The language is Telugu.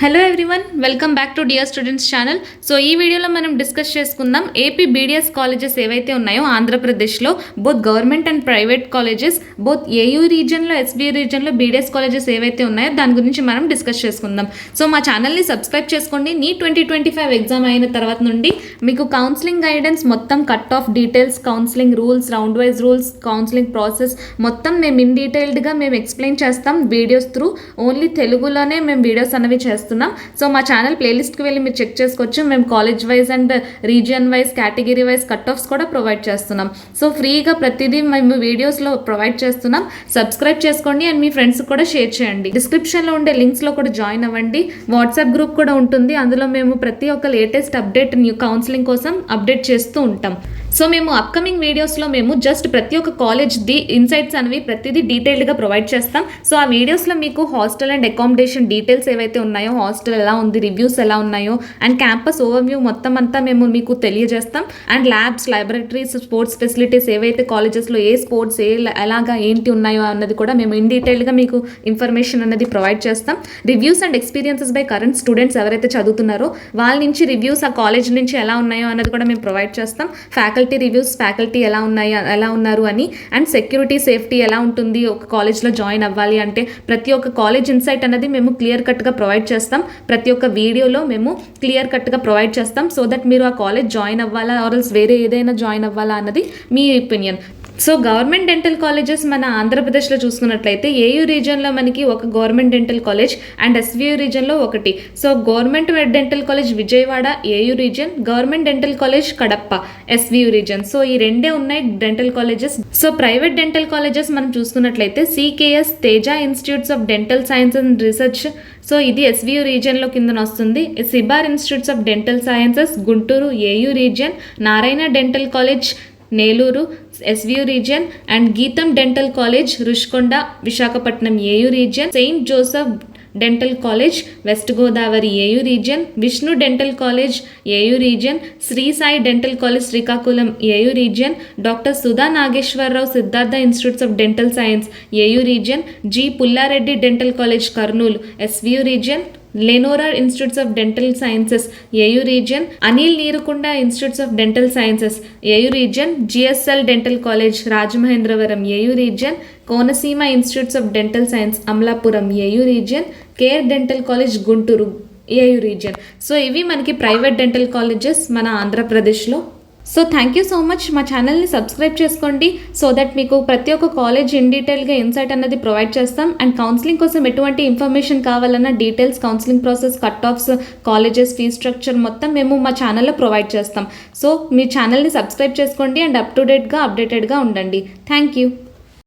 Hello everyone, welcome back to dear students channel. So ఈ వీడియోలో మనం డిస్కస్ చేసుకుందాం ఏపీ బీడీఎస్ కాలేజెస్ ఏవైతే ఉన్నాయో ఆంధ్రప్రదేశ్లో both government and private colleges, both AU రీజన్లో ఎస్బీ రీజన్లో బీడీఎస్ కాలేజెస్ ఏవైతే ఉన్నాయో దాని గురించి మనం డిస్కస్ చేసుకుందాం. సో మా ఛానల్ని సబ్స్క్రైబ్ చేసుకోండి. నీట్ 2025 ఎగ్జామ్ అయిన తర్వాత నుండి మీకు కౌన్సిలింగ్ గైడెన్స్ మొత్తం, cut off details, counselling rules, round wise rules, counselling process మొత్తం మేము ఇన్ డీటెయిల్డ్గా మేము ఎక్స్ప్లెయిన్ చేస్తాం వీడియోస్ త్రూ. ఓన్లీ తెలుగులోనే మేము వీడియోస్ అనేవి చేస్తున్నాం. సో మా ఛానల్ ప్లేలిస్ట్కి వెళ్ళి మీరు చెక్ చేసుకోవచ్చు. మేము college wise and region wise, category wise cut offs కూడా ప్రొవైడ్ చేస్తున్నాం. సో ఫ్రీగా ప్రతిదీ మేము వీడియోస్లో ప్రొవైడ్ చేస్తున్నాం. సబ్స్క్రైబ్ చేసుకోండి అండ్ మీ ఫ్రెండ్స్కి కూడా షేర్ చేయండి. డిస్క్రిప్షన్లో ఉండే లింక్స్లో కూడా జాయిన్ అవ్వండి. వాట్సాప్ గ్రూప్ కూడా ఉంటుంది. అందులో మేము ప్రతి ఒక్క లేటెస్ట్ అప్డేట్ న్యూ కౌన్సిలింగ్ కోసం అప్డేట్ చేస్తూ ఉంటాం. సో మేము అప్కమింగ్ వీడియోస్లో మేము జస్ట్ ప్రతి ఒక్క కాలేజ్ది ఇన్సైట్స్ అనేవి ప్రతిదీ డీటెయిల్డ్గా ప్రొవైడ్ చేస్తాం. సో ఆ వీడియోస్లో మీకు హాస్టల్ అండ్ అకామిడేషన్ డీటెయిల్స్ ఏవైతే ఉన్నాయో, హాస్టల్ ఎలా ఉంది, రివ్యూస్ ఎలా ఉన్నాయో అండ్ క్యాంపస్ ఓవర్వ్యూ మొత్తం అంతా మేము మీకు తెలియజేస్తాం. And labs, libraries, sports facilities ఏవైతే కాలేజెస్లో ఏ స్పోర్ట్స్ ఎలాగా ఏంటి ఉన్నాయో అన్నది కూడా మేము ఇన్ డీటెయిల్గా మీకు ఇన్ఫర్మేషన్ అనేది ప్రొవైడ్ చేస్తాం. Reviews and experiences by current students ఎవరైతే చదువుతున్నారో వాళ్ళ నుంచి రివ్యూస్ ఆ కాలేజ్ నుంచి ఎలా ఉన్నాయో అన్నది కూడా మేము ప్రొవైడ్ చేస్తాం. ఫ్యాకల్టీ రివ్యూస్, ఫ్యాకల్టీ ఎలా ఉన్నారు అని, అండ్ సెక్యూరిటీ, సేఫ్టీ ఎలా ఉంటుంది ఒక కాలేజ్లో జాయిన్ అవ్వాలి అంటే ప్రతి ఒక్క కాలేజ్ ఇన్సైట్ అనేది మేము క్లియర్ కట్గా ప్రొవైడ్ చేస్తాం. ప్రతి ఒక్క వీడియోలో మేము క్లియర్ కట్గా ప్రొవైడ్ చేస్తాం. సో దట్ మీరు ఆ కాలేజ్ జాయిన్ అవ్వాలా ఆర్ఎల్స్ వేరే ఏదైనా జాయిన్ అవ్వాలా అన్నది మీ opinion. So government dental colleges మన ఆంధ్రప్రదేశ్లో చూసుకున్నట్లయితే ఏయూ రీజన్లో మనకి ఒక government dental college and SVU రీజన్లో ఒకటి. So government dental college Vijayawada AU region, government dental college Kadapa SVU region. So ఈ రెండే ఉన్నాయి dental colleges. So private dental colleges మనం చూసుకున్నట్లయితే CKS, Teja institutes of dental science and research, so ఇది ఎస్వీయూ రీజియన్లో కిందన వస్తుంది. Sibar institutes of dental sciences Guntur AU region, Narayana dental college Nellore SVU region and GITAM dental college Rushikonda Visakhapatnam AU region, saint Joseph dental college west Godavari AU region, Vishnu dental college AU region, Sri Sai dental college Srikakulam AU region, doctor Sudha Nageswararao Siddhartha institutes of dental science AU region, G Pullareddy dental college Kurnool SVU region, Lenora institutes of dental sciences AU region, Anil Neerukonda institutes of dental sciences AU region, GSL dental college Rajamahendravaram AU region, Konaseema institutes of dental science Amalapuram AU region, care dental college Guntur AU region. So ఇవి మనకి ప్రైవేట్ డెంటల్ కాలేజెస్ మన ఆంధ్రప్రదేశ్లో. So thank you so much. మా ఛానల్ని సబ్స్క్రైబ్ చేసుకోండి సో దట్ మీకు ప్రతి ఒక్క కాలేజ్ ఇన్ డీటెయిల్గా ఇన్సైట్ అనేది ప్రొవైడ్ చేస్తాం. అండ్ కౌన్సిలింగ్ కోసం ఎటువంటి ఇన్ఫర్మేషన్ కావాలన్నా details, counselling process, cut offs, colleges, fee structure మొత్తం మేము మా ఛానల్లో ప్రొవైడ్ చేస్తాం. సో మీ ఛానల్ని సబ్స్క్రైబ్ చేసుకోండి అండ్ అప్ టు డేట్గా, అప్డేటెడ్గా ఉండండి. Thank you.